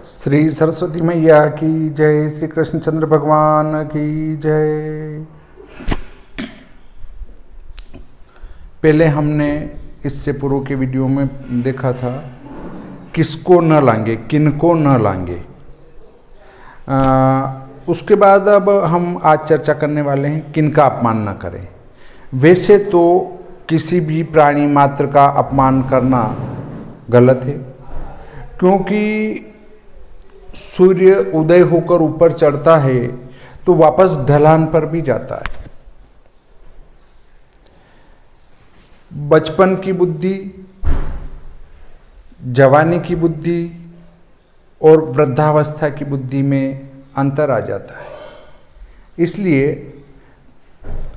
श्री सरस्वती मैया की जय, श्री कृष्णचंद्र भगवान की जय। पहले हमने इससे पूर्व के वीडियो में देखा था किसको न लांगे, किनको न लांगे। उसके बाद अब हम आज चर्चा करने वाले हैं किनका अपमान न करें। वैसे तो किसी भी प्राणी मात्र का अपमान करना गलत है, क्योंकि सूर्य उदय होकर ऊपर चढ़ता है तो वापस ढलान पर भी जाता है। बचपन की बुद्धि, जवानी की बुद्धि और वृद्धावस्था की बुद्धि में अंतर आ जाता है। इसलिए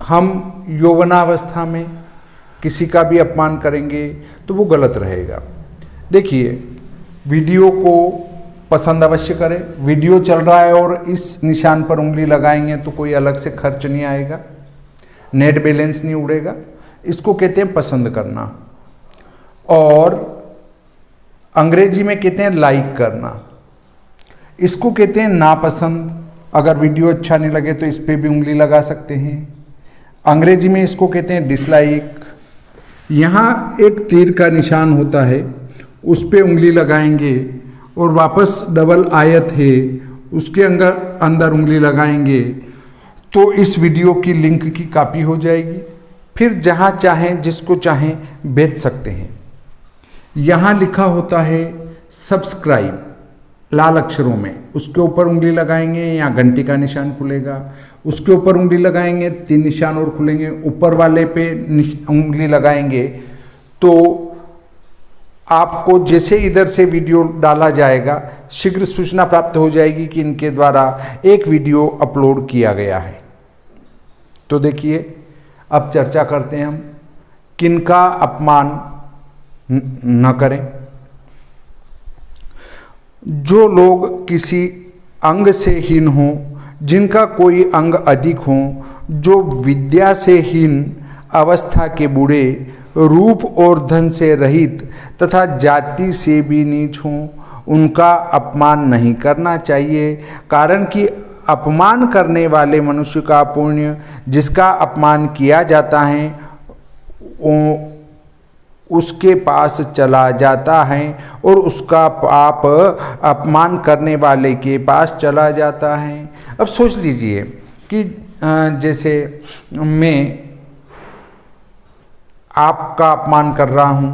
हम यौवनावस्था में किसी का भी अपमान करेंगे तो वो गलत रहेगा। देखिए, वीडियो को पसंद अवश्य करें। वीडियो चल रहा है और इस निशान पर उंगली लगाएंगे तो कोई अलग से खर्च नहीं आएगा, नेट बैलेंस नहीं उड़ेगा। इसको कहते हैं पसंद करना, और अंग्रेजी में कहते हैं लाइक करना। इसको कहते हैं नापसंद। अगर वीडियो अच्छा नहीं लगे तो इस पर भी उंगली लगा सकते हैं। अंग्रेजी में इसको कहते हैं डिसलाइक। यहाँ एक तीर का निशान होता है, उस पर उंगली लगाएंगे और वापस डबल आयत है उसके अंदर उंगली लगाएंगे तो इस वीडियो की लिंक की कॉपी हो जाएगी। फिर जहाँ चाहें जिसको चाहें भेज सकते हैं। यहाँ लिखा होता है सब्सक्राइब लाल अक्षरों में, उसके ऊपर उंगली लगाएंगे, यहाँ घंटी का निशान खुलेगा, उसके ऊपर उंगली लगाएंगे, 3 निशान और खुलेंगे, ऊपर वाले पे उंगली लगाएंगे तो आपको जैसे इधर से वीडियो डाला जाएगा शीघ्र सूचना प्राप्त हो जाएगी कि इनके द्वारा एक वीडियो अपलोड किया गया है। तो देखिए, अब चर्चा करते हैं हम किनका अपमान न करें। जो लोग किसी अंग से हीन हों, जिनका कोई अंग अधिक हो, जो विद्या से हीन, अवस्था के बूढ़े, रूप और धन से रहित तथा जाति से भी नीच हों, उनका अपमान नहीं करना चाहिए। कारण कि अपमान करने वाले मनुष्य का पुण्य जिसका अपमान किया जाता है उसके पास चला जाता है और उसका पाप अपमान करने वाले के पास चला जाता है। अब सोच लीजिए कि जैसे मैं आपका अपमान कर रहा हूं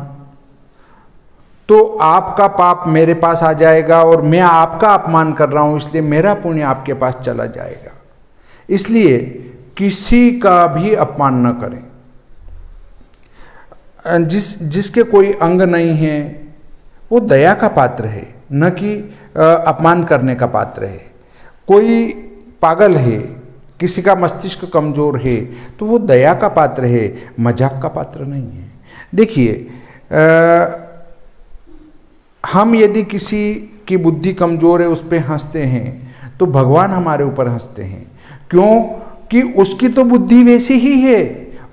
तो आपका पाप मेरे पास आ जाएगा, और मैं आपका अपमान कर रहा हूं इसलिए मेरा पुण्य आपके पास चला जाएगा। इसलिए किसी का भी अपमान न करें। जिसके कोई अंग नहीं है वो दया का पात्र है, न कि अपमान करने का पात्र है। कोई पागल है, किसी का मस्तिष्क कमजोर है तो वो दया का पात्र है, मजाक का पात्र नहीं है। देखिए, हम यदि किसी की बुद्धि कमजोर है उस पर हंसते हैं तो भगवान हमारे ऊपर हंसते हैं। क्यों? कि उसकी तो बुद्धि वैसी ही है,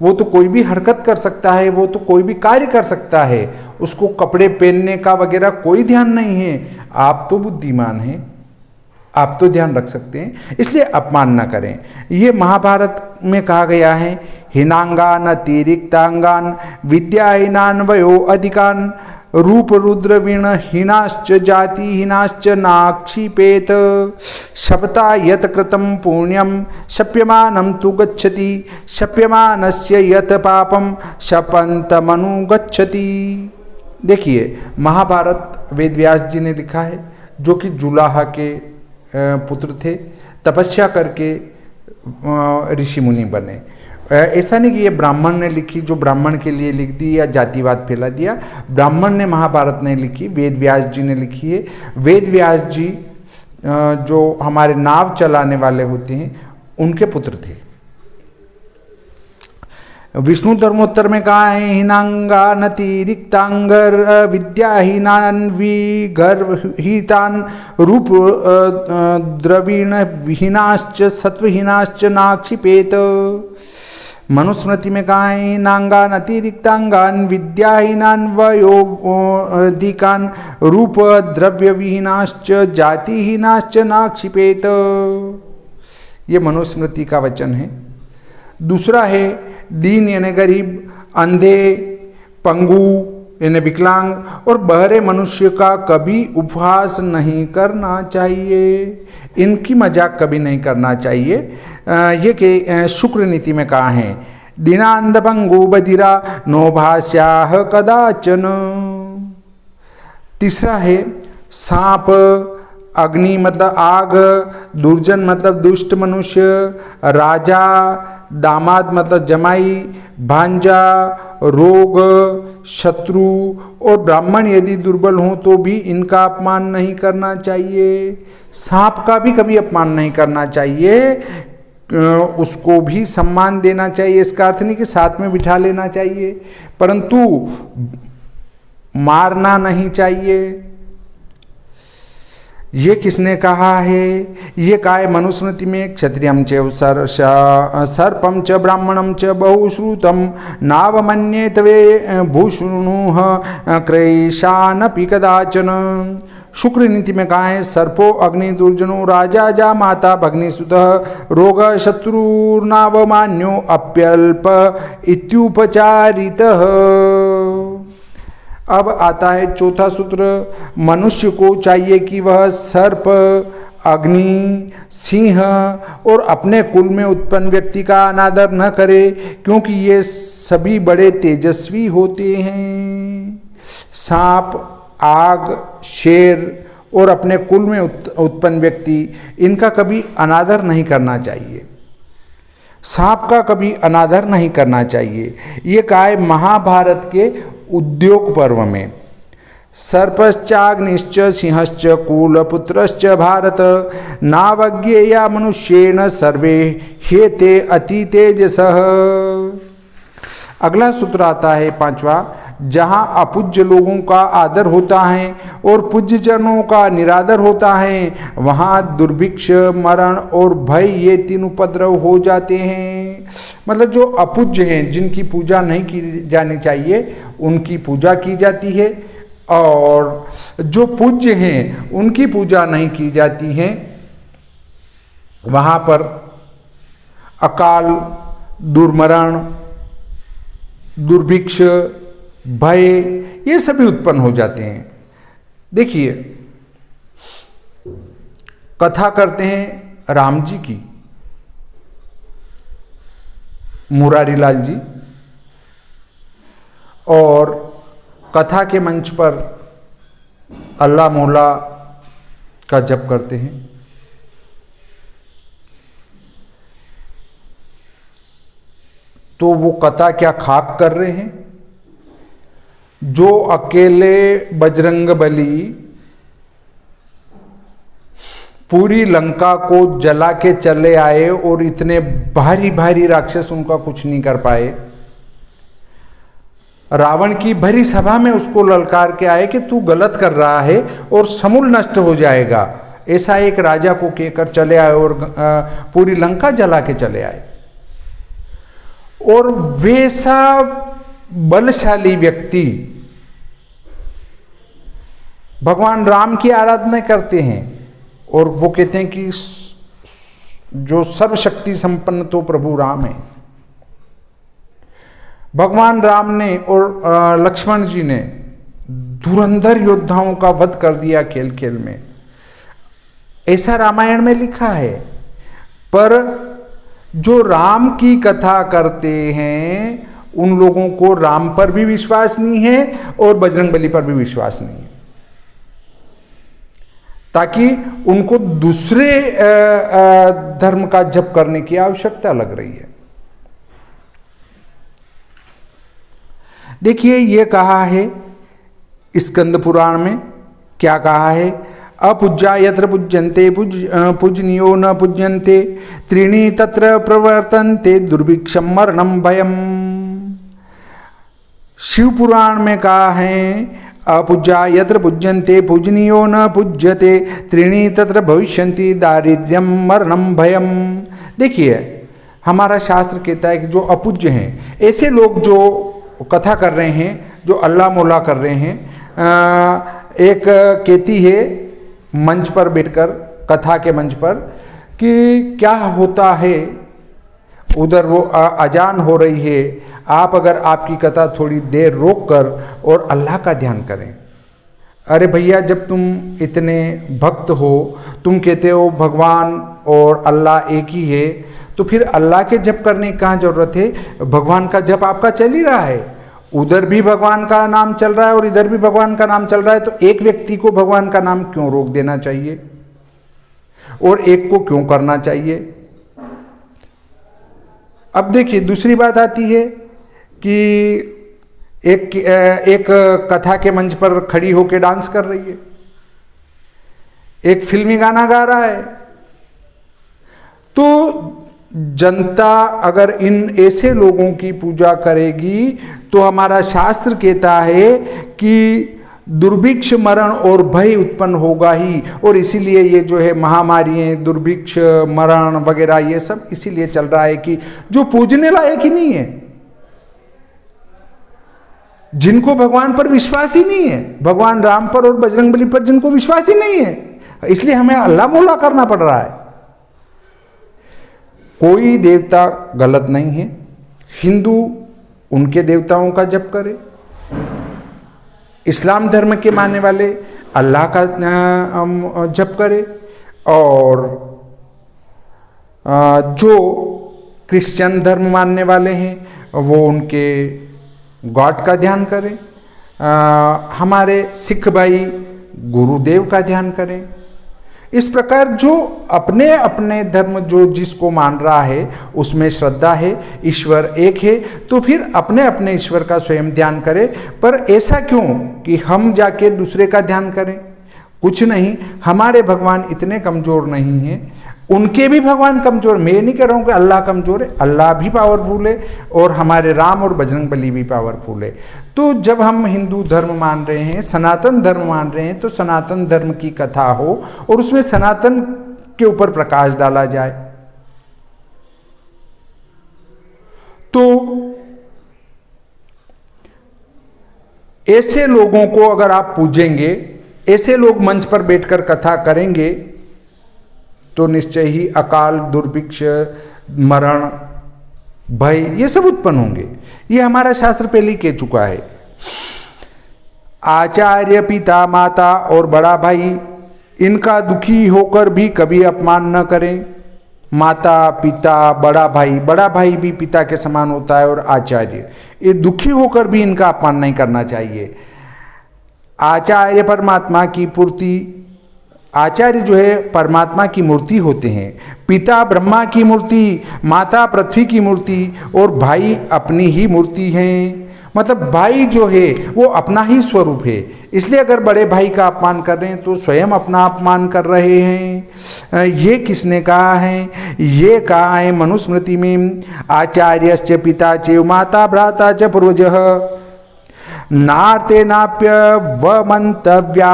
वो तो कोई भी हरकत कर सकता है, वो तो कोई भी कार्य कर सकता है, उसको कपड़े पहनने का वगैरह कोई ध्यान नहीं है। आप तो बुद्धिमान हैं, आप तो ध्यान रख सकते हैं, इसलिए अपमान न करें। ये महाभारत में कहा गया है, हीनांगान अतिरिक्तांगान विद्याहीनान वयो अधिकान रूप रुद्र वीण हीनाश्च जाति हीनाश्च नाक्षिपेत शपता यत कृतं पुण्यम शप्यमानं तु गच्छति शप्यमानस्य यत पापम शपन्तमनुगच्छति। देखिए, महाभारत वेदव्यास जी ने लिखा है, जो कि जुलाहा के पुत्र थे, तपस्या करके ऋषि मुनि बने। ऐसा नहीं कि ये ब्राह्मण ने लिखी, जो ब्राह्मण के लिए लिख दी या जातिवाद फैला दिया। ब्राह्मण ने महाभारत नहीं लिखी, वेदव्यास जी ने लिखी है। वेदव्यास जी जो हमारे नाव चलाने वाले होते हैं उनके पुत्र थे। विष्णु धर्मोत्तर में कहा है, हीनांगान अतिरिक्तांगर विद्याहीनान विगर्भहीतान रूप द्रवीण विहीनाश्च सत्वहीनाश्च नाक्षिपेत। मनुस्मृति में कहा है नांगान अतिरिक्तांगान विद्याहीनान वयोधिकान रूप द्रव्य विहीनाश्च जातिहीनाश्च नाक्षिपेत। ये मनुस्मृति का वचन है। दूसरा है दीन यानी गरीब, अंधे, पंगु यानी विकलांग और बहरे मनुष्य का कभी उपहास नहीं करना चाहिए, इनकी मजाक कभी नहीं करना चाहिए। ये कि शुक्र नीति में कहा है दीनांध पंगु बधिरा नो भाष्याह कदाचन। तीसरा है सांप, अग्नि मतलब आग, दुर्जन मतलब दुष्ट मनुष्य, राजा, दामाद मतलब जमाई, भांजा, रोग, शत्रु और ब्राह्मण यदि दुर्बल हों तो भी इनका अपमान नहीं करना चाहिए। सांप का भी कभी अपमान नहीं करना चाहिए, उसको भी सम्मान देना चाहिए। इसका अर्थ नहीं कि साथ में बिठा लेना चाहिए, परंतु मारना नहीं चाहिए। ये किसने कहा है? ये कहा है मनुस्मृति में क्षत्रियम च सर्पम च ब्राह्मणम च बहुश्रुतम नावमन्येत वे भूषुणुः क्रैशानपि कदाचन। शुक्र नीति में कहा है सर्पो अग्नि दुर्जनो राजा जा माता भग्निसुतः रोग शत्रुर्नावमान्यो अप्यल्प इत्युपचारितः। अब आता है चौथा सूत्र। मनुष्य को चाहिए कि वह सर्प, अग्नि, सिंह और अपने कुल में उत्पन्न व्यक्ति का अनादर न करे, क्योंकि ये सभी बड़े तेजस्वी होते हैं। सांप, आग, शेर और अपने कुल में उत्पन्न व्यक्ति, इनका कभी अनादर नहीं करना चाहिए। सांप का कभी अनादर नहीं करना चाहिए। ये कहा है महाभारत के उद्योग पर्व में। सर्पश्चाग्निश्च सिंहश्च कूलपुत्रश्च भारत नावज्ञेया मनुष्येन सर्वे हेते अति तेजसः। अगला सूत्र आता है पांचवा। जहाँ अपूज्य लोगों का आदर होता है और पूज्य जनों का निरादर होता है, वहाँ दुर्भिक्ष, मरण और भय ये तीन उपद्रव हो जाते हैं। मतलब जो अपूज्य हैं, जिनकी पूजा नहीं की जानी चाहिए, उनकी पूजा की जाती है, और जो पूज्य हैं उनकी पूजा नहीं की जाती है। वहाँ पर अकाल, दुर्मरण, दुर्भिक्ष, भय ये सभी उत्पन्न हो जाते हैं। देखिए, कथा करते हैं राम जी की, मुरारी लाल जी, और कथा के मंच पर अल्लाह मौला का जप करते हैं। तो वो कथा क्या खाक कर रहे हैं? जो अकेले बजरंगबली पूरी लंका को जला के चले आए और इतने भारी भारी राक्षस उनका कुछ नहीं कर पाए, रावण की भरी सभा में उसको ललकार के आए कि तू गलत कर रहा है और समूल नष्ट हो जाएगा, ऐसा एक राजा को कहकर चले आए और पूरी लंका जला के चले आए। और वैसा बलशाली व्यक्ति भगवान राम की आराधना करते हैं और वो कहते हैं कि जो सर्वशक्ति संपन्न तो प्रभु राम है। भगवान राम ने और लक्ष्मण जी ने धुरंधर योद्धाओं का वध कर दिया खेल खेल में, ऐसा रामायण में लिखा है। पर जो राम की कथा करते हैं उन लोगों को राम पर भी विश्वास नहीं है और बजरंगबली पर भी विश्वास नहीं है, ताकि उनको दूसरे धर्म का जप करने की आवश्यकता लग रही है। देखिए, ये कहा है स्कंद पुराण में, क्या कहा है? अपूज्या यत्र पूज्यन्ते पूजनीयो न पूज्यन्ते त्रीणि तत्र प्रवर्तन्ते दुर्भिक्षम मरणम भयम। शिव पुराण में कहा है अपूज्या यत्र पूज्यन्ते पूजनीयो न पूज्यते त्रीणि तत्र भविष्यन्ति दारिद्र्यम मरणम भयम। देखिए, हमारा शास्त्र कहता है कि जो अपूज्य हैं, ऐसे लोग जो कथा कर रहे हैं, जो अल्लाह मौला कर रहे हैं, एक कहती है मंच पर बैठकर, कथा के मंच पर, कि क्या होता है उधर वो अजान हो रही है, आप अगर आपकी कथा थोड़ी देर रोक कर और अल्लाह का ध्यान करें। अरे भैया, जब तुम इतने भक्त हो, तुम कहते हो भगवान और अल्लाह एक ही है, तो फिर अल्लाह के जप करने की कहाँ जरूरत है? भगवान का जप आपका चल ही रहा है, उधर भी भगवान का नाम चल रहा है और इधर भी भगवान का नाम चल रहा है, तो एक व्यक्ति को भगवान का नाम क्यों रोक देना चाहिए और एक को क्यों करना चाहिए? अब देखिए, दूसरी बात आती है कि एक कथा के मंच पर खड़ी होकर डांस कर रही है, एक फिल्मी गाना गा रहा है, तो जनता अगर इन ऐसे लोगों की पूजा करेगी तो हमारा शास्त्र कहता है कि दुर्भिक्ष, मरण और भय उत्पन्न होगा ही। और इसीलिए ये जो है महामारियां, दुर्भिक्ष, मरण वगैरह, ये सब इसीलिए चल रहा है कि जो पूजने लायक ही नहीं है, जिनको भगवान पर विश्वास ही नहीं है, भगवान राम पर और बजरंगबली पर जिनको विश्वास ही नहीं है, इसलिए हमें अल्लाह मौला करना पड़ रहा है। कोई देवता गलत नहीं है, हिंदू उनके देवताओं का जप करे, इस्लाम धर्म के मानने वाले अल्लाह का जप करे, और जो क्रिश्चियन धर्म मानने वाले हैं वो उनके गॉड का ध्यान करें, हमारे सिख भाई गुरुदेव का ध्यान करें। इस प्रकार जो अपने अपने धर्म, जो जिसको मान रहा है उसमें श्रद्धा है, ईश्वर एक है, तो फिर अपने अपने ईश्वर का स्वयं ध्यान करे। पर ऐसा क्यों कि हम जाके दूसरे का ध्यान करें? कुछ नहीं, हमारे भगवान इतने कमजोर नहीं हैं, उनके भी भगवान कमजोर, मैं ये नहीं कह रहा हूँ कि अल्लाह कमजोर है, अल्लाह भी पावरफुल है और हमारे राम और बजरंगबली भी पावरफुल है। तो जब हम हिंदू धर्म मान रहे हैं, सनातन धर्म मान रहे हैं, तो सनातन धर्म की कथा हो और उसमें सनातन के ऊपर प्रकाश डाला जाए। तो ऐसे लोगों को अगर आप पूजेंगे, ऐसे लोग मंच पर बैठकर कथा करेंगे, तो निश्चय ही अकाल, दुर्भिक्ष, मरण, भय, ये सब उत्पन्न होंगे। ये हमारा शास्त्र पहले ही कह चुका है। आचार्य, पिता, माता और बड़ा भाई, इनका दुखी होकर भी कभी अपमान न करें। माता, पिता, बड़ा भाई भी पिता के समान होता है, और आचार्य, ये दुखी होकर भी इनका अपमान नहीं करना चाहिए। आचार्य परमात्मा की पूर्ति, आचार्य जो है परमात्मा की मूर्ति होते हैं, पिता ब्रह्मा की मूर्ति, माता पृथ्वी की मूर्ति, और भाई अपनी ही मूर्ति हैं। मतलब भाई जो है वो अपना ही स्वरूप है। इसलिए अगर बड़े भाई का अपमान कर रहे हैं तो स्वयं अपना अपमान कर रहे हैं। ये किसने कहा है? ये कहा है मनुस्मृति में, आचार्यश्च पिता च माता भ्राता च पूर्वजः नार्ते नाप्य व मंतव्या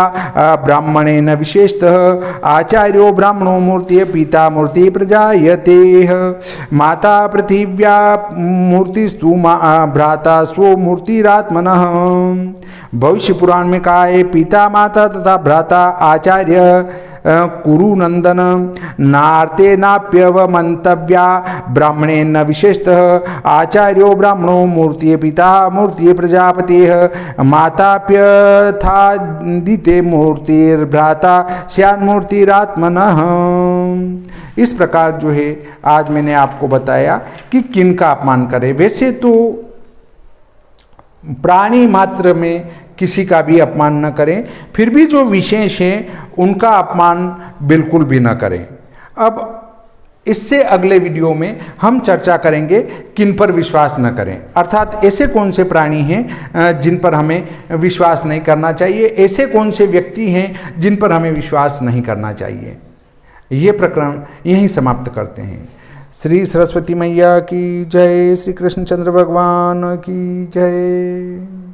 ब्राह्मणेन विशेषतः आचार्यो ब्राह्मणो मूर्ति पिता मूर्ति प्रजायते माता पृथिव्या मूर्तिस्तु भ्राता स्व मूर्तिरात्मनः। भविष्य पुराण में कहा है, पिता माता तथा भ्राता आचार्य कुरु नंदन नार्ते नाप्यव मंतव्या ब्राह्मणेन विशेषतः आचार्यो ब्राह्मणो मूर्ति पिता मूर्ति प्रजापति माताप्यथादिते मूर्तिर्भ्राता स्यान्मूर्तिरात्मनः। इस प्रकार जो है आज मैंने आपको बताया कि किन का अपमान करें। वैसे तो प्राणी मात्र में किसी का भी अपमान न करें, फिर भी जो विशेष हैं उनका अपमान बिल्कुल भी न करें। अब इससे अगले वीडियो में हम चर्चा करेंगे किन पर विश्वास न करें, अर्थात ऐसे कौन से प्राणी हैं जिन पर हमें विश्वास नहीं करना चाहिए, ऐसे कौन से व्यक्ति हैं जिन पर हमें विश्वास नहीं करना चाहिए। ये प्रकरण यहीं समाप्त करते हैं। श्री सरस्वती मैया की जय, श्री कृष्णचंद्र भगवान की जय।